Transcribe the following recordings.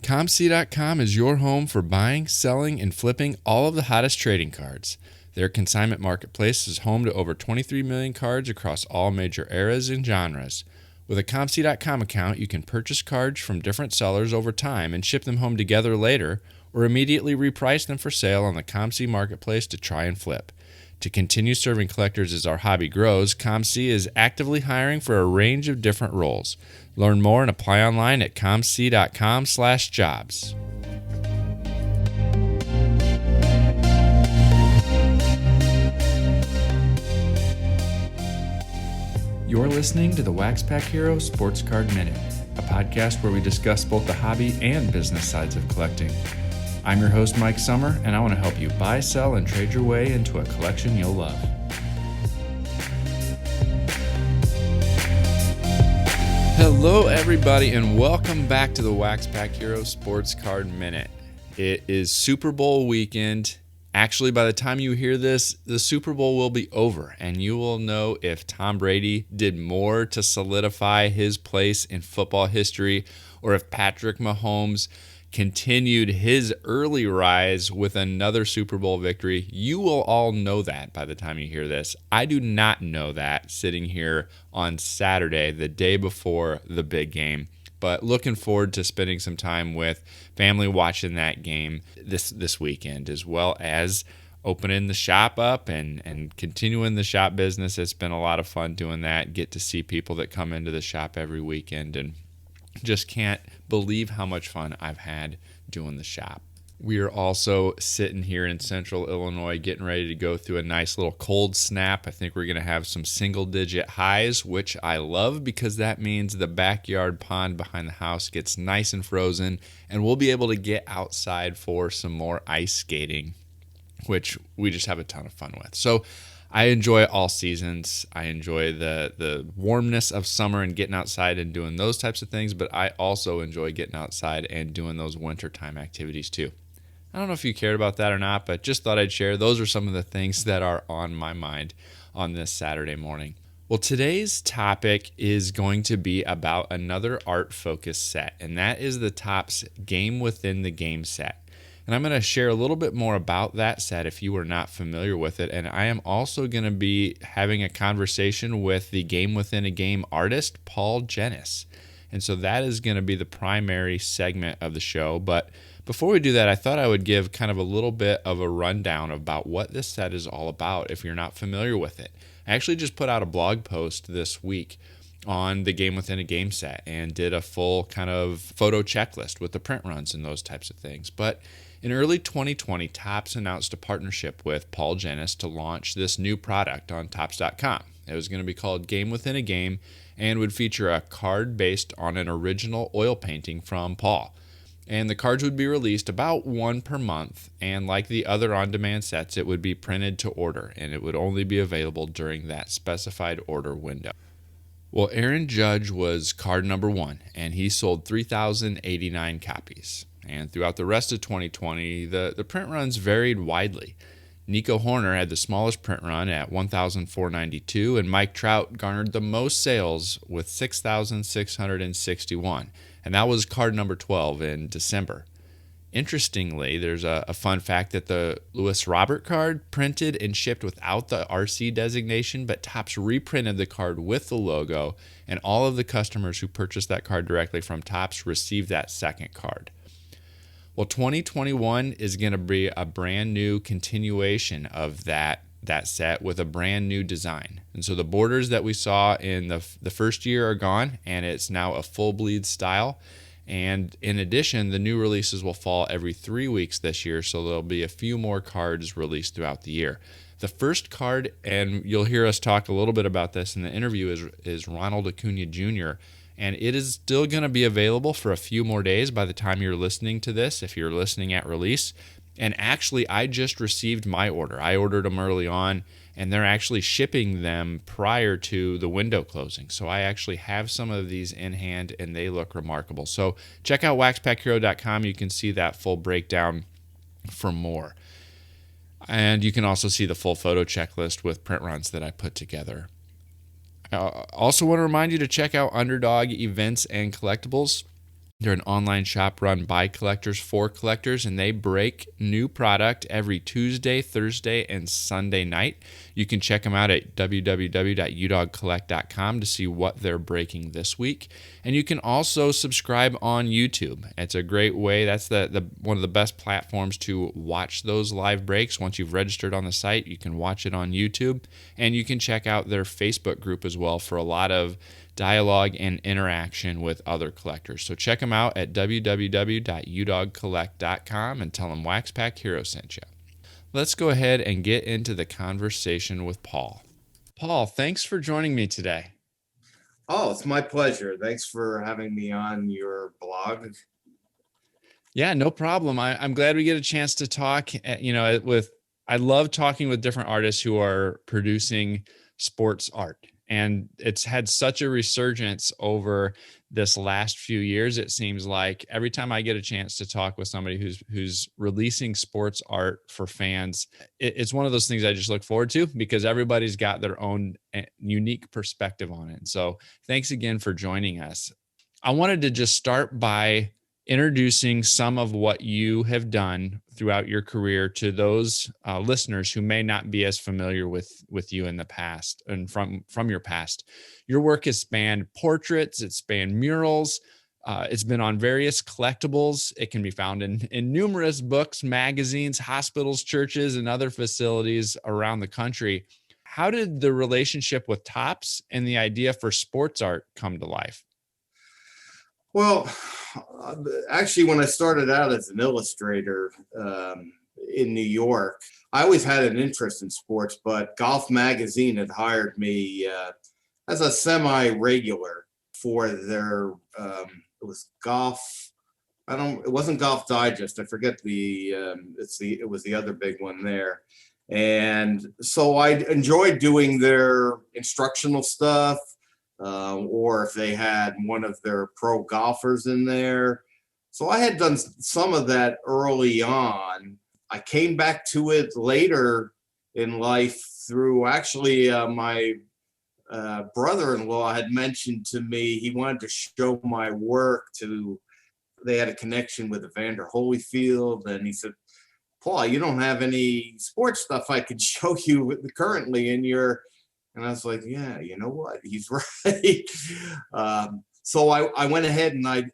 ComC.com is your home for buying, selling, and flipping all of the hottest trading cards. Their consignment marketplace is home to over 23 million cards across all major eras and genres. With a ComC.com account, you can purchase cards from different sellers over time and ship them home together later, or immediately reprice them for sale on the ComC marketplace to try and flip. To continue serving collectors as our hobby grows, ComC is actively hiring for a range of different roles. Learn more and apply online at comc.com/jobs. You're listening to the WaxPackHero Sports Card Minute, a podcast where we discuss both the hobby and business sides of collecting. I'm your host, Mike Summer, and I want to help you buy, sell, and trade your way into a collection you'll love. Hello, everybody, and welcome back to the WaxPackHero Sports Card Minute. It is Super Bowl weekend. Actually, by the time you hear this, the Super Bowl will be over, and you will know if Tom Brady did more to solidify his place in football history, or if Patrick Mahomes continued his early rise with another Super Bowl victory. You will all know that by the time you hear this. I do not know that sitting here on Saturday, the day before the big game, but looking forward to spending some time with family watching that game this weekend, as well as opening the shop up and continuing the shop business. It's been a lot of fun doing that. Get to see people that come into the shop every weekend, and just can't believe how much fun I've had doing the shop. We are also sitting here in central Illinois getting ready to go through a nice little cold snap. I think we're going to have some single-digit highs, which I love because that means the backyard pond behind the house gets nice and frozen, and we'll be able to get outside for some more ice skating, which we just have a ton of fun with. So I enjoy all seasons. I enjoy the warmness of summer and getting outside and doing those types of things, but I also enjoy getting outside and doing those wintertime activities too. I don't know if you cared about that or not, but just thought I'd share. Those are some of the things that are on my mind on this Saturday morning. Well, today's topic is going to be about another art-focused set, and that is the Topps Game Within the Game set. And I'm going to share a little bit more about that set if you are not familiar with it. And I am also going to be having a conversation with the Game Within a Game artist, Paul Jennis. And so that is going to be the primary segment of the show. But before we do that, I thought I would give kind of a little bit of a rundown about what this set is all about if you're not familiar with it. I actually just put out a blog post this week on the Game Within a Game set and did a full kind of photo checklist with the print runs and those types of things. But in early 2020, Topps announced a partnership with Paul Jennis to launch this new product on Topps.com. It was going to be called Game Within a Game and would feature a card based on an original oil painting from Paul. And the cards would be released about one per month, and like the other on-demand sets, it would be printed to order, and it would only be available during that specified order window. Well, Aaron Judge was card number one, and he sold 3,089 copies. And throughout the rest of 2020, the print runs varied widely. Nico Horner had the smallest print run at 1,492, and Mike Trout garnered the most sales with 6,661. And that was card number 12 in December. Interestingly, there's a fun fact that the Louis Robert card printed and shipped without the RC designation, but Topps reprinted the card with the logo, and all of the customers who purchased that card directly from Topps received that second card. Well, 2021 is going to be a brand new continuation of that set with a brand new design. And so the borders that we saw in the first year are gone, and it's now a full bleed style. And in addition, the new releases will fall every 3 weeks this year, so there'll be a few more cards released throughout the year. The first card, and you'll hear us talk a little bit about this in the interview, is Ronald Acuna Jr., and it is still going to be available for a few more days by the time you're listening to this, if you're listening at release. And actually, I just received my order. I ordered them early on, and they're actually shipping them prior to the window closing. So I actually have some of these in hand, and they look remarkable. So check out WaxPackHero.com. You can see that full breakdown for more. And you can also see the full photo checklist with print runs that I put together. I also want to remind you to check out Underdog Events and Collectibles. They're an online shop run by collectors for collectors, and they break new product every Tuesday, Thursday, and Sunday night. You can check them out at www.udogcollect.com to see what they're breaking this week. And you can also subscribe on YouTube. It's a great way. That's the one of the best platforms to watch those live breaks. Once you've registered on the site, you can watch it on YouTube. And you can check out their Facebook group as well for a lot of dialogue and interaction with other collectors. So check them out at www.udogcollect.com and tell them WaxPackHero sent you. Let's go ahead and get into the conversation with Paul. Paul, thanks for joining me today. Oh, it's my pleasure. Thanks for having me on your blog. Yeah, no problem. I'm glad we get a chance to talk. I love talking with different artists who are producing sports art. And it's had such a resurgence over this last few years. It seems like every time I get a chance to talk with somebody who's releasing sports art for fans, it's one of those things I just look forward to because everybody's got their own unique perspective on it. So thanks again for joining us. I wanted to just start by introducing some of what you have done throughout your career to those listeners who may not be as familiar with you in the past and from your past. Your work has spanned portraits, it's spanned murals, it's been on various collectibles. It can be found in numerous books, magazines, hospitals, churches, and other facilities around the country. How did the relationship with Topps and the idea for sports art come to life? Well, actually, when I started out as an illustrator in New York, I always had an interest in sports, but Golf Magazine had hired me as a semi-regular for their, it was Golf, it wasn't Golf Digest, I forget it was the other big one there. And so I enjoyed doing their instructional stuff. Or if they had one of their pro golfers in there. So I had done some of that early on. I came back to it later in life through actually my brother-in-law had mentioned to me he wanted to show my work to, they had a connection with Evander Holyfield, and he said, Paul, you don't have any sports stuff I could show you currently in your. And I was like, yeah, you know what? He's right. So I went ahead and I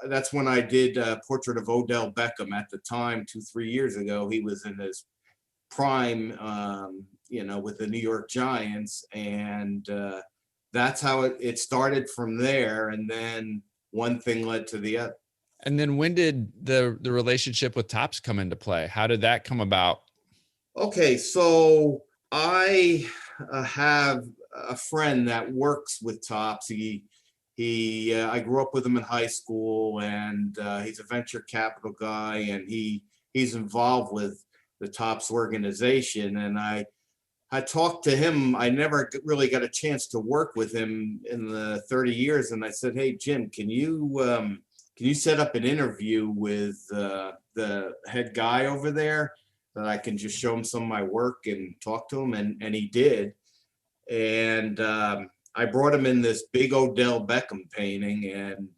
that's when I did a portrait of Odell Beckham at the time, 2-3 years ago. He was in his prime, with the New York Giants. And that's how it started from there. And then one thing led to the other. And then when did the relationship with Topps come into play? How did that come about? Okay, so I have a friend that works with Topps. I grew up with him in high school, and he's a venture capital guy, and he's involved with the Topps organization. And I talked to him. I never really got a chance to work with him in the 30 years. And I said, hey, Jim, can you set up an interview with the head guy over there that I can just show him some of my work and talk to him? And he did. And I brought him in this big Odell Beckham painting. And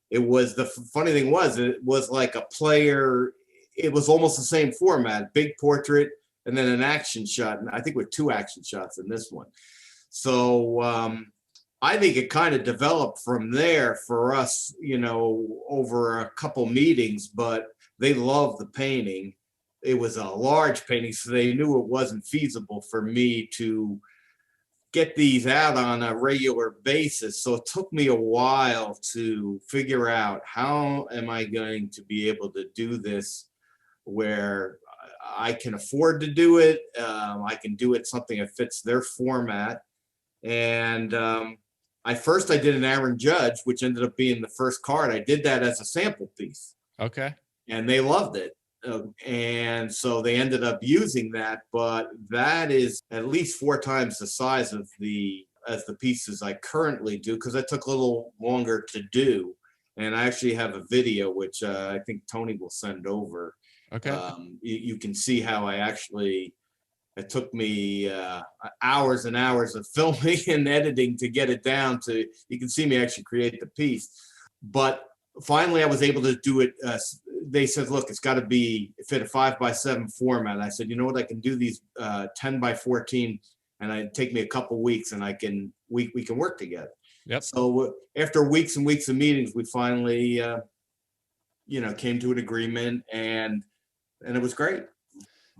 it was, the funny thing was, it was like a player. It was almost the same format, big portrait, and then an action shot. And I think with 2 action shots in this one. So I think it kind of developed from there for us, over a couple meetings, but they loved the painting. It was a large painting, so they knew it wasn't feasible for me to get these out on a regular basis. So it took me a while to figure out, how am I going to be able to do this where I can afford to do it. I can do it something that fits their format. And I did an Aaron Judge, which ended up being the first card. I did that as a sample piece. Okay. And they loved it. And so they ended up using that, but that is at least 4 times the size of the pieces I currently do, because that took a little longer to do. And I actually have a video, which I think Tony will send over. Okay. You can see how it took me hours and hours of filming and editing to get it down to, you can see me actually create the piece. but finally I was able to do it. They said, look, it's got to be fit a 5x7 format. I said, you know what, I can do these 10x14, and it take me a couple weeks, and we can work together. Yep. So after weeks and weeks of meetings, we finally came to an agreement, and it was great.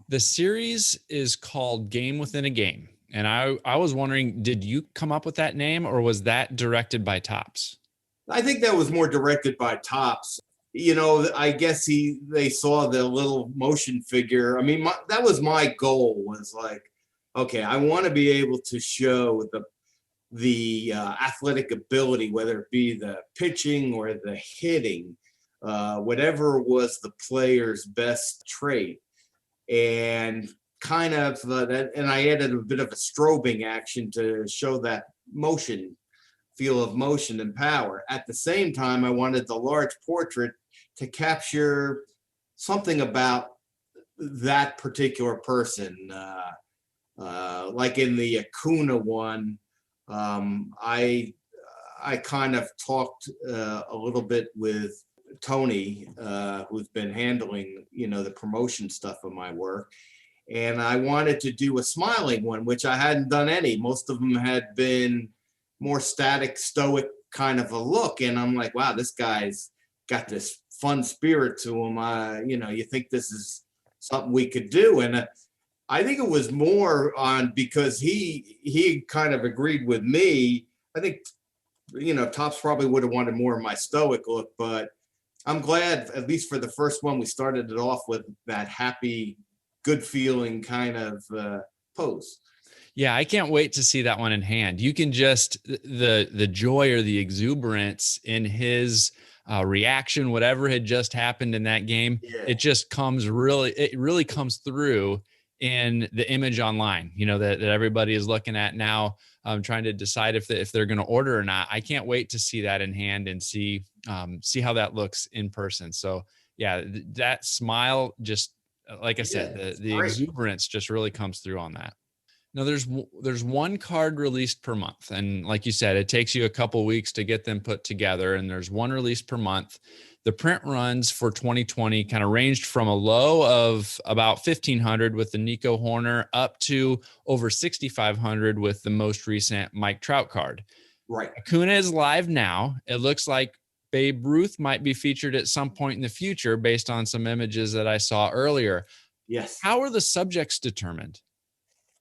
The series is called Game Within a Game. And I was wondering, did you come up with that name, or was that directed by Topps? I think that was more directed by Topps. I guess they saw the little motion figure. I mean, that was my goal, was like, okay, I want to be able to show the athletic ability, whether it be the pitching or the hitting, whatever was the player's best trait. And kind of that, and I added a bit of a strobing action to show that feel of motion and power. At the same time, I wanted the large portrait to capture something about that particular person. Like in the Acuna one, I kind of talked a little bit with Tony, who's been handling, the promotion stuff of my work. And I wanted to do a smiling one, which I hadn't done any. Most of them had been more static, stoic kind of a look. And I'm like, wow, this guy's got this fun spirit to him. You think this is something we could do. And I think it was more on because he kind of agreed with me. I think, Topps probably would have wanted more of my stoic look, but I'm glad, at least for the first one, we started it off with that happy, good feeling kind of pose. Yeah, I can't wait to see that one in hand. You can just, the joy or the exuberance in his reaction, whatever had just happened in that game, it just really comes through in the image online, that everybody is looking at now, trying to decide if they're going to order or not. I can't wait to see that in hand and see how that looks in person. So yeah, that smile, just like I said, the exuberance just really comes through on that. Now there's one card released per month. And like you said, it takes you a couple weeks to get them put together, and there's one release per month. The print runs for 2020 kind of ranged from a low of about 1,500 with the Nico Horner up to over 6,500 with the most recent Mike Trout card. Right. Acuna is live now. It looks like Babe Ruth might be featured at some point in the future based on some images that I saw earlier. Yes. How are the subjects determined?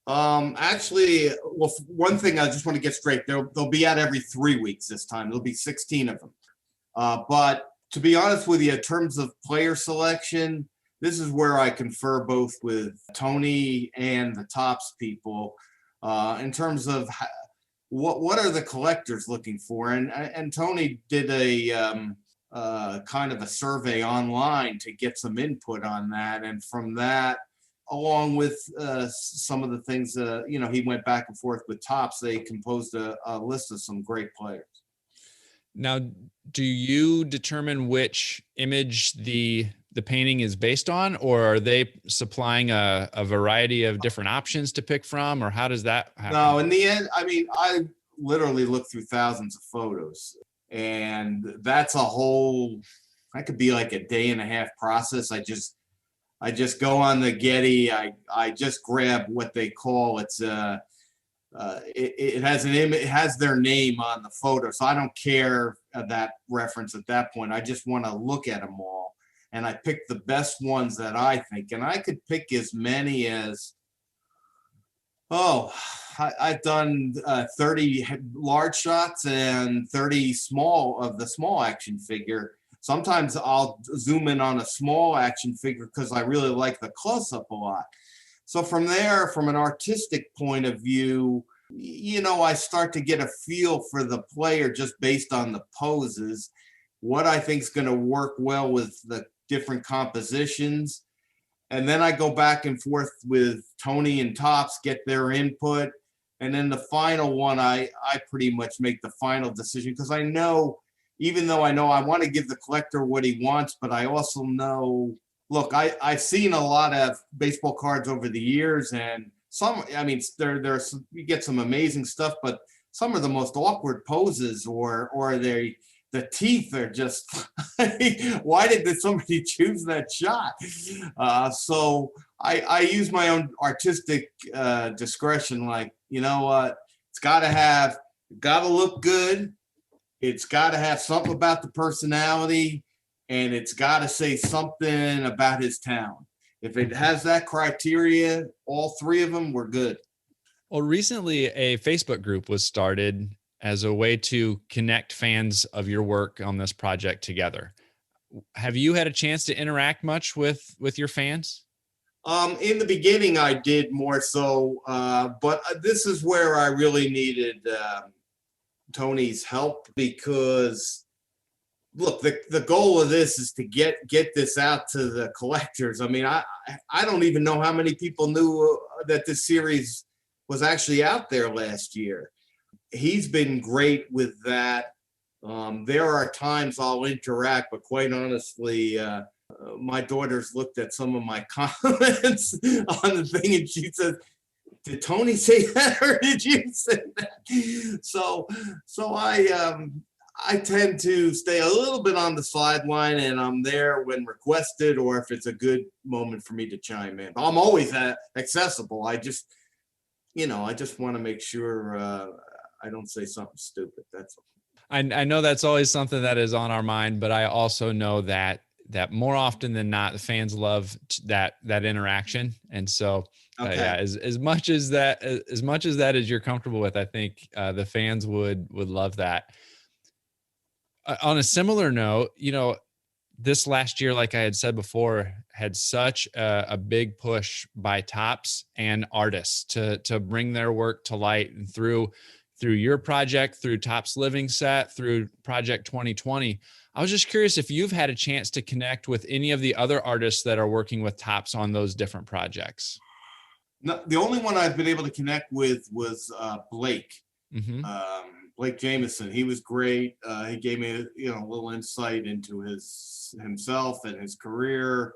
Actually, well, one thing I just want to get straight, they'll be out every 3 weeks this time. There'll be 16 of them. But to be honest with you, in terms of player selection, this is where I confer both with Tony and the Topps people in terms of what are the collectors looking for. And Tony did a kind of a survey online to get some input on that. And from that, along with some of the things, he went back and forth with Topps, they composed a list of some great players. Now, do you determine which image the painting is based on, or are they supplying a variety of different options to pick from, or how does that happen? No, in the end, I mean, I literally looked through thousands of photos, and that's that could be like a day and a half process. I just go on the Getty. I just grab what they call it has an image, it has their name on the photo. So I don't care that reference at that point. I just want to look at them all. And I pick the best ones that I think. And I could pick as many as, I've done 30 large shots and 30 small action figure. Sometimes I'll zoom in on a small action figure because I really like the close-up a lot. So from there, from an artistic point of view, I start to get a feel for the player just based on the poses, what I think is going to work well with the different compositions. And then I go back and forth with Tony and Topps, get their input. And then the final one, I pretty much make the final decision because I know, even though I know I want to give the collector what he wants, but I also know, look, I've seen a lot of baseball cards over the years, and some, I mean, you get some amazing stuff, but some are the most awkward poses, or the teeth are just, why did somebody choose that shot? So I use my own artistic discretion. Like, you know what? It's got to look good. It's got to have something about the personality, and it's got to say something about his town. If it has that criteria, all three of them, we're good. Well, recently a Facebook group was started as a way to connect fans of your work on this project together. Have you had a chance to interact much with your fans? In the beginning, I did more so, but this is where I really needed Tony's help, because look, the goal of this is to get this out to the collectors. I mean, I don't even know how many people knew that this series was actually out there last year. He's been great with that. There are times I'll interact, but quite honestly, my daughter's looked at some of my comments on the thing, and she says, "Did Tony say that, or did you say that?" So I tend to stay a little bit on the sideline, and I'm there when requested, or if it's a good moment for me to chime in. I'm always accessible. I just want to make sure I don't say something stupid. That's all. I know that's always something that is on our mind, but I also know that more often than not, the fans love that interaction. And so, Okay. yeah, as much as that is you're comfortable with, I think the fans would love that. On a similar note, this last year, like I had said before, had such a big push by Topps and artists to bring their work to light, and through your project, through Topps Living Set, through Project 2020. I was just curious if you've had a chance to connect with any of the other artists that are working with Topps on those different projects. No, the only one I've been able to connect with was Blake. Mm-hmm. Blake Jameson. He was great. He gave me a little insight into himself and his career,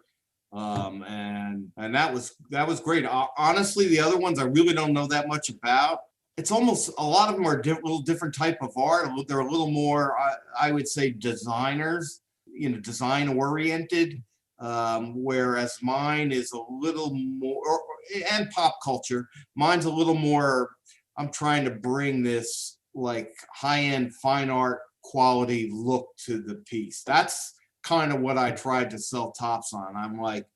and that was great. Honestly, the other ones I really don't know that much about. It's almost, a lot of them are little different type of art. They're a little more, I would say, designers, design oriented, whereas mine is a little more, and pop culture. Mine's a little more, I'm trying to bring this like high-end fine art quality look to the piece. That's kind of what I tried to sell Topps on. I'm like,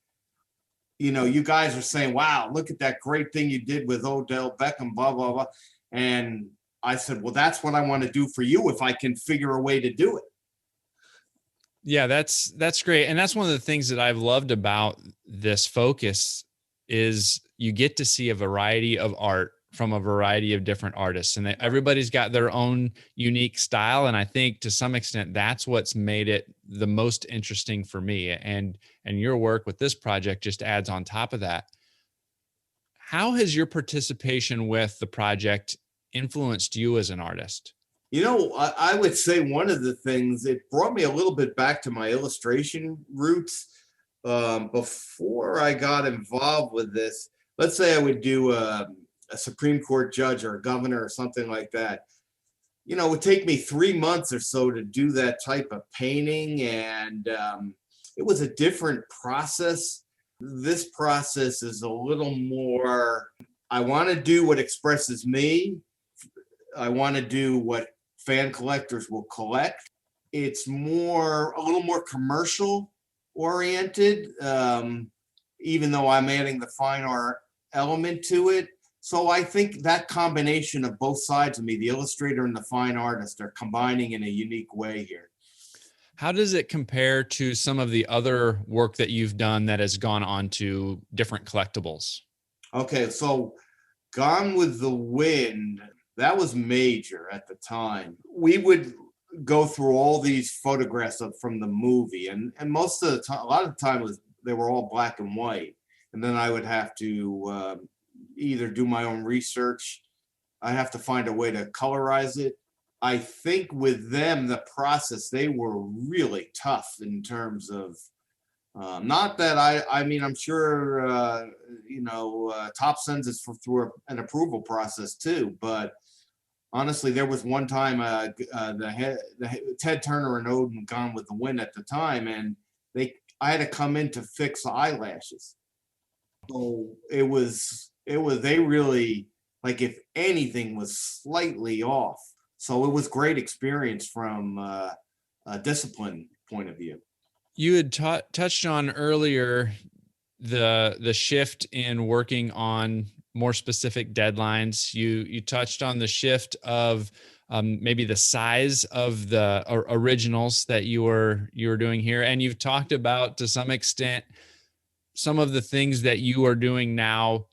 you guys are saying, wow, look at that great thing you did with Odell Beckham, blah, blah, blah. And I said, well, that's what I want to do for you if I can figure a way to do it. Yeah, that's great. And that's one of the things that I've loved about this focus is you get to see a variety of art from a variety of different artists, and everybody's got their own unique style. And I think to some extent, that's what's made it the most interesting for me. And your work with this project just adds on top of that. How has your participation with the project influenced you as an artist? I would say one of the things, it brought me a little bit back to my illustration roots. Before I got involved with this, let's say I would do a Supreme Court judge or a governor or something like that. It would take me 3 months or so to do that type of painting, and it was a different process. This process is a little more, I want to do what expresses me. I want to do what fan collectors will collect. It's a little more commercial oriented, even though I'm adding the fine art element to it. So I think that combination of both sides of me, the illustrator and the fine artist, are combining in a unique way here. How does it compare to some of the other work that you've done that has gone on to different collectibles? Okay, so Gone with the Wind, that was major at the time. We would go through all these photographs from the movie, and most of the time, a lot of the time they were all black and white. And then I would have to either do my own research. I have to find a way to colorize it. I think with them, the process, they were really tough in terms of, not that I mean, I'm sure, Top sends us through an approval process too, but honestly, there was one time Ted Turner and Odin Gone with the Wind at the time, and I had to come in to fix the eyelashes. So they really, like, if anything was slightly off. So it was great experience from a discipline point of view. You had touched on earlier the shift in working on more specific deadlines. You touched on the shift of maybe the size of the originals that you were doing here, and you've talked about, to some extent, some of the things that you are doing now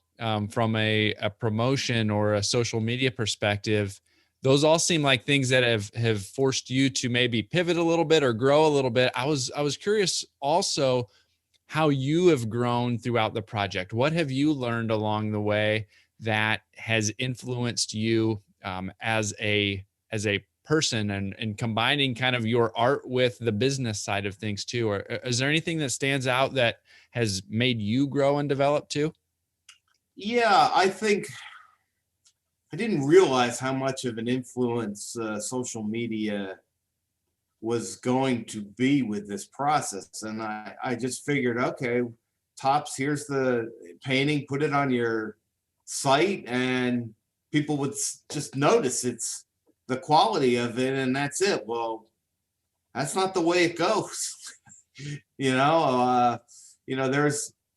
from a promotion or a social media perspective. Those all seem like things that have forced you to maybe pivot a little bit or grow a little bit. I was curious also how you have grown throughout the project. What have you learned along the way that has influenced you as a person, and combining kind of your art with the business side of things too? Or is there anything that stands out that has made you grow and develop too? Yeah, I think I didn't realize how much of an influence social media was going to be with this process. And I just figured, okay, Topps, here's the painting, put it on your site, and people would just notice it's the quality of it, and that's it. Well, that's not the way it goes. you know,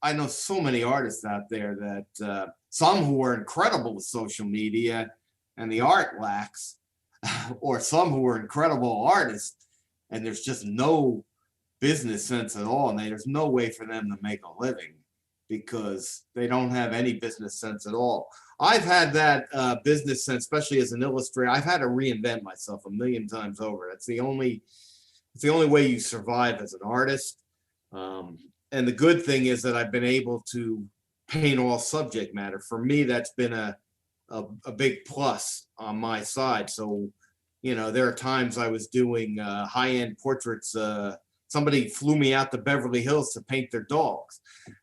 I know so many artists out there that some who are incredible with social media and the art lacks, or some who are incredible artists and there's just no business sense at all, and there's no way for them to make a living because they don't have any business sense at all. I've had that business sense, especially as an illustrator. I've had to reinvent myself a million times over. It's the only way you survive as an artist. And the good thing is that I've been able to paint all subject matter. For me, that's been a big plus on my side. So, there are times I was doing high-end portraits. Somebody flew me out to Beverly Hills to paint their dogs.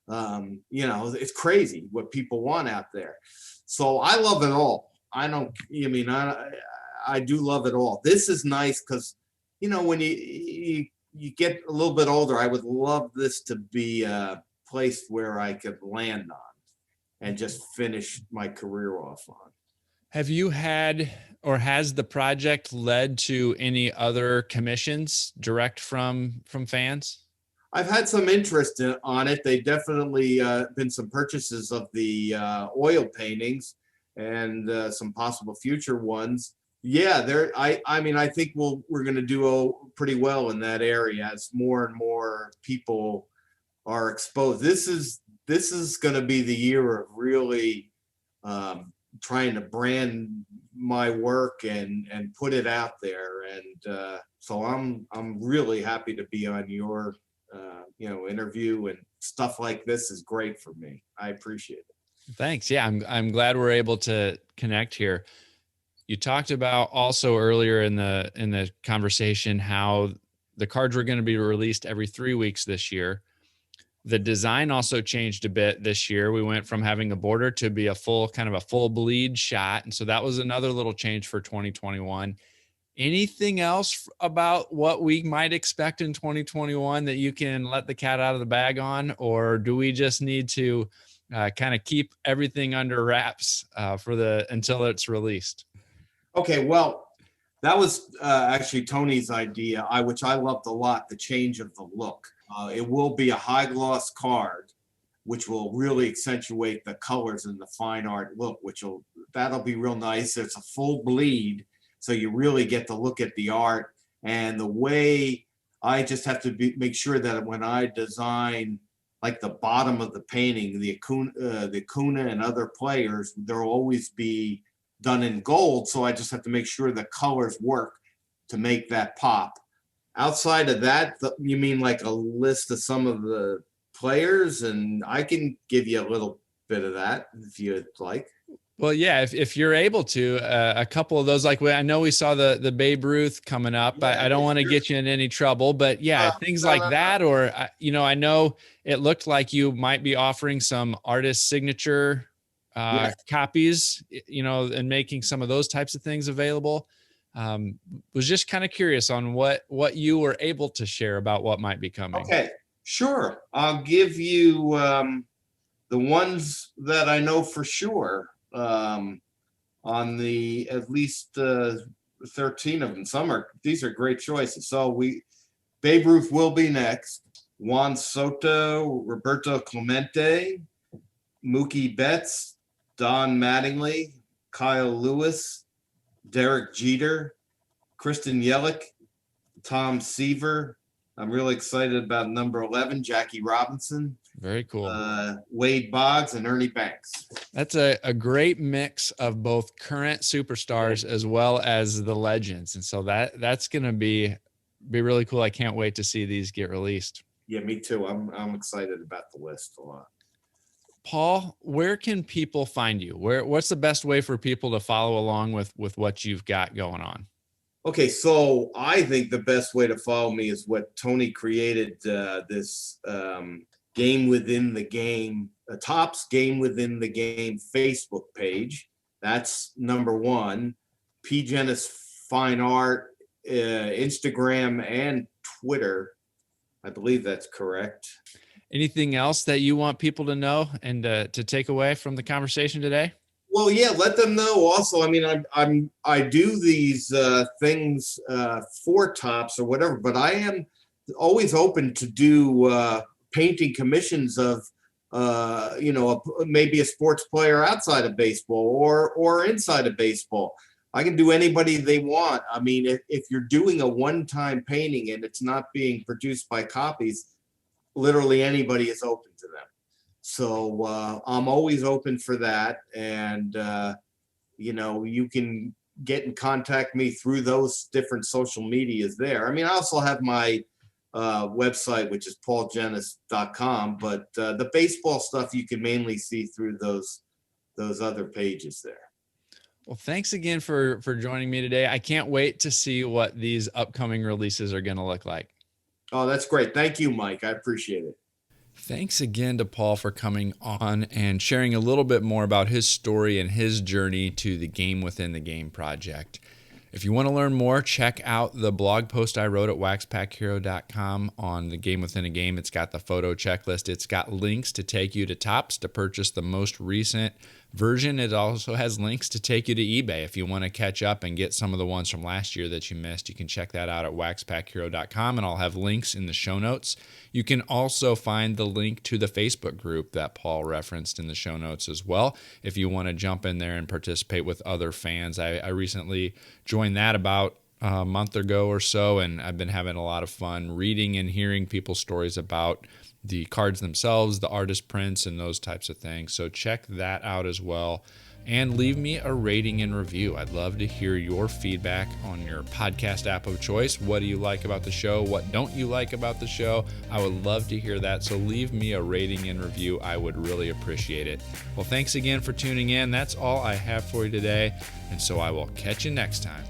It's crazy what people want out there. So I love it all. I do love it all. This is nice because, when you get a little bit older, I would love this to be a place where I could land on and just finish my career off on. Have you had, or has the project led to any other commissions direct from fans? I've had some interest on it. They definitely been some purchases of the oil paintings and some possible future ones. Yeah, I think we're going to do pretty well in that area as more and more people are exposed. This is going to be the year of really trying to brand my work and put it out there. And so I'm really happy to be on your interview, and stuff like this is great for me. I appreciate it. Thanks. Yeah, I'm glad we're able to connect here. You talked about also earlier in the conversation how the cards were going to be released every 3 weeks this year. The design also changed a bit this year. We went from having a border to be a full bleed shot. And so that was another little change for 2021. Anything else about what we might expect in 2021 that you can let the cat out of the bag on, or do we just need to kind of keep everything under wraps until it's released? Okay, well, that was actually Tony's idea, which I loved a lot, the change of the look. It will be a high gloss card, which will really accentuate the colors and the fine art look, that'll be real nice. It's a full bleed, so you really get to look at the art. And the way I just have to make sure that when I design like the bottom of the painting, the Acuna and other players, there'll always be done in gold. So I just have to make sure the colors work to make that pop. Outside of that, you mean like a list of some of the players? And I can give you a little bit of that if you'd like. Well, yeah, if you're able to, a couple of those, like I know we saw the Babe Ruth coming up. Yeah, I don't want to get you in any trouble, but yeah, things like that. Or, I know it looked like you might be offering some artist signature Yes. copies, and making some of those types of things available. Was just kind of curious on what you were able to share about what might be coming. Okay, sure. I'll give you the ones that I know for sure, on the at least 13 of them. These are great choices. So Babe Ruth will be next. Juan Soto, Roberto Clemente, Mookie Betts, Don Mattingly, Kyle Lewis, Derek Jeter, Kristen Yelich, Tom Seaver. I'm really excited about number 11, Jackie Robinson. Very cool. Wade Boggs and Ernie Banks. That's a great mix of both current superstars as well as the legends. And so that's going to be really cool. I can't wait to see these get released. Yeah, me too. I'm excited about the list a lot. Paul, where can people find you? What's the best way for people to follow along with what you've got going on? Okay, so I think the best way to follow me is what Tony created, this Game Within the Game, Topps Game Within the Game Facebook page. That's number one. P. Jennis Fine Art, Instagram and Twitter. I believe that's correct. Anything else that you want people to know and to take away from the conversation today? Well, yeah, let them know. Also, I mean, I do these things for Topps or whatever, but I am always open to do painting commissions of maybe a sports player outside of baseball or inside of baseball. I can do anybody they want. I mean, if you're doing a one-time painting and it's not being produced by copies, literally anybody is open to them. So I'm always open for that. And, you can get in contact me through those different social medias there. I mean, I also have my website, which is pauljennis.com, but the baseball stuff you can mainly see through those other pages there. Well, thanks again for joining me today. I can't wait to see what these upcoming releases are going to look like. Oh, that's great. Thank you, Mike. I appreciate it. Thanks again to Paul for coming on and sharing a little bit more about his story and his journey to the Game Within the Game project. If you want to learn more, check out the blog post I wrote at WaxPackHero.com on the Game Within a Game. It's got the photo checklist. It's got links to take you to Topps to purchase the most recent version. It also has links to take you to eBay. If you want to catch up and get some of the ones from last year that you missed, you can check that out at WaxPackHero.com, and I'll have links in the show notes. You can also find the link to the Facebook group that Paul referenced in the show notes as well, if you want to jump in there and participate with other fans. I recently joined that about a month ago or so, and I've been having a lot of fun reading and hearing people's stories about the cards themselves, the artist prints, and those types of things. So check that out as well. And leave me a rating and review. I'd love to hear your feedback on your podcast app of choice. What do you like about the show? What don't you like about the show? I would love to hear that. So leave me a rating and review. I would really appreciate it. Well, thanks again for tuning in. That's all I have for you today. And so I will catch you next time.